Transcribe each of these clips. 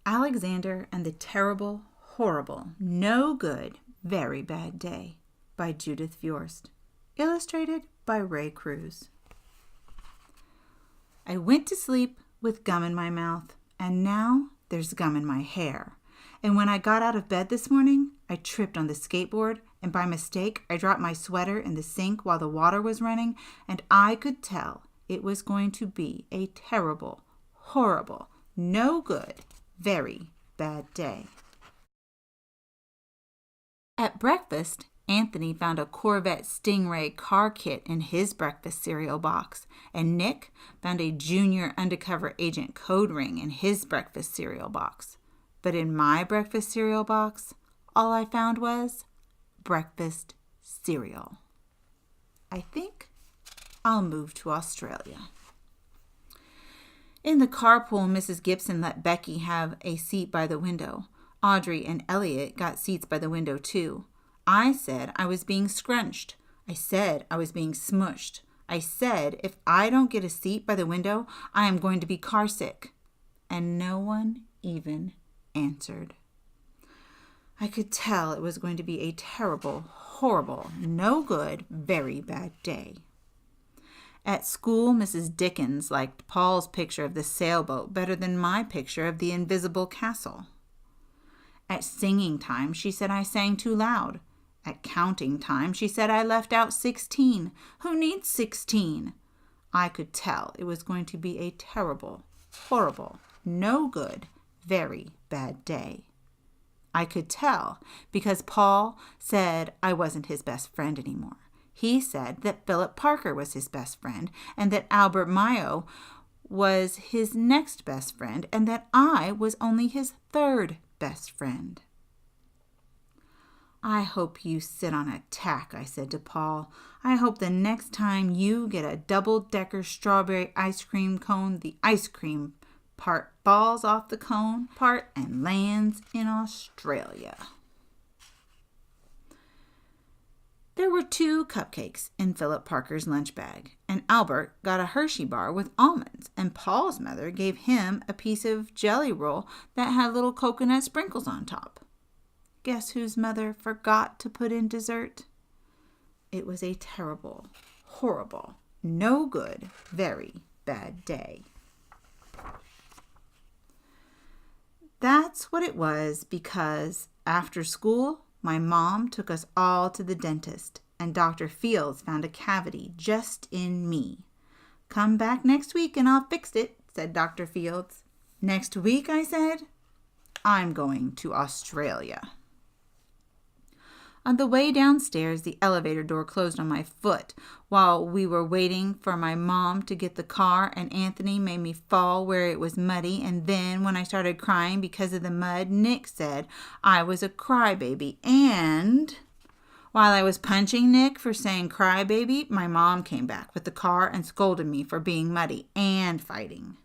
Alexander and the Terrible, Horrible, No Good, Very Bad Day by Judith Viorst. Illustrated by Ray Cruz. I went to sleep with gum in my mouth, and now there's gum in my hair. And when I got out of bed this morning, I tripped on the skateboard, and by mistake, I dropped my sweater in the sink while the water was running, and I could tell it was going to be a terrible, horrible, no good, very bad day. At breakfast, Anthony found a Corvette Stingray car kit in his breakfast cereal box, and Nick found a Junior Undercover Agent code ring in his breakfast cereal box. But in my breakfast cereal box, all I found was breakfast cereal. I think I'll move to Australia. In the carpool, Mrs. Gibson let Becky have a seat by the window. Audrey and Elliot got seats by the window too. I said I was being scrunched. I said I was being smushed. I said if I don't get a seat by the window, I am going to be carsick. And no one even answered. I could tell it was going to be a terrible, horrible, no good, very bad day. At school, Mrs. Dickens liked Paul's picture of the sailboat better than my picture of the invisible castle. At singing time, she said I sang too loud. At counting time, she said I left out 16. Who needs 16? I could tell it was going to be a terrible, horrible, no good, very bad day. I could tell because Paul said I wasn't his best friend anymore. He said that Philip Parker was his best friend and that Albert Mayo was his next best friend and that I was only his third best friend. I hope you sit on a tack, I said to Paul. I hope the next time you get a double-decker strawberry ice cream cone, the ice cream part falls off the cone part and lands in Australia. There were 2 cupcakes in Philip Parker's lunch bag, and Albert got a Hershey bar with almonds, and Paul's mother gave him a piece of jelly roll that had little coconut sprinkles on top. Guess whose mother forgot to put in dessert? It was a terrible, horrible, no good, very bad day. That's what it was because after school, my mom took us all to the dentist, and Dr. Fields found a cavity just in me. Come back next week and I'll fix it, said Dr. Fields. Next week, I said, I'm going to Australia. On the way downstairs, the elevator door closed on my foot while we were waiting for my mom to get the car, and Anthony made me fall where it was muddy, and then when I started crying because of the mud, Nick said I was a crybaby, and while I was punching Nick for saying crybaby, my mom came back with the car and scolded me for being muddy and fighting.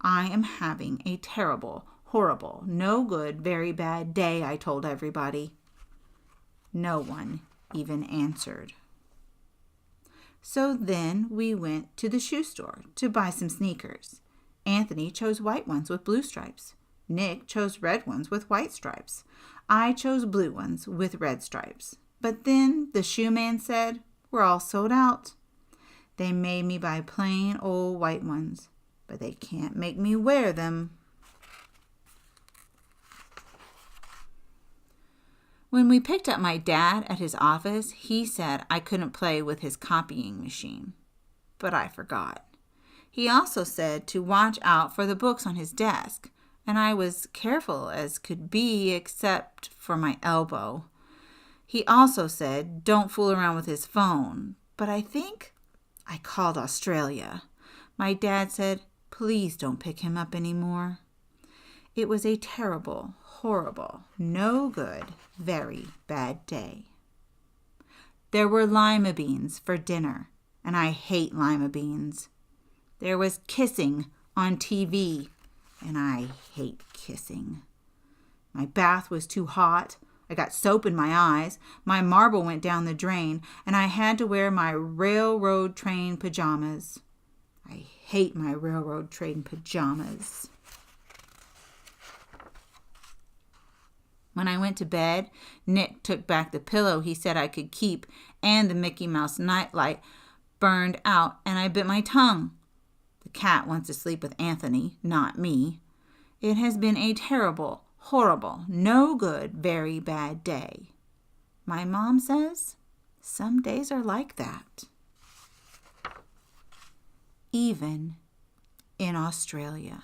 I am having a terrible, horrible, no good, very bad day, I told everybody. No one even answered. So then we went to the shoe store to buy some sneakers. Anthony chose white ones with blue stripes. Nick chose red ones with white stripes. I chose blue ones with red stripes. But then the shoe man said, we're all sold out. They made me buy plain old white ones, but they can't make me wear them. When we picked up my dad at his office, he said I couldn't play with his copying machine, but I forgot. He also said to watch out for the books on his desk, and I was careful as could be except for my elbow. He also said don't fool around with his phone, but I think I called Australia. My dad said, please don't pick him up anymore. It was a terrible, horrible, no good, very bad day. There were lima beans for dinner, and I hate lima beans. There was kissing on TV, and I hate kissing. My bath was too hot. I got soap in my eyes. My marble went down the drain, and I had to wear my railroad train pajamas. I hate my railroad train pajamas. When I went to bed, Nick took back the pillow he said I could keep and the Mickey Mouse nightlight burned out, and I bit my tongue. The cat wants to sleep with Anthony, not me. It has been a terrible, horrible, no good, very bad day. My mom says some days are like that. Even in Australia.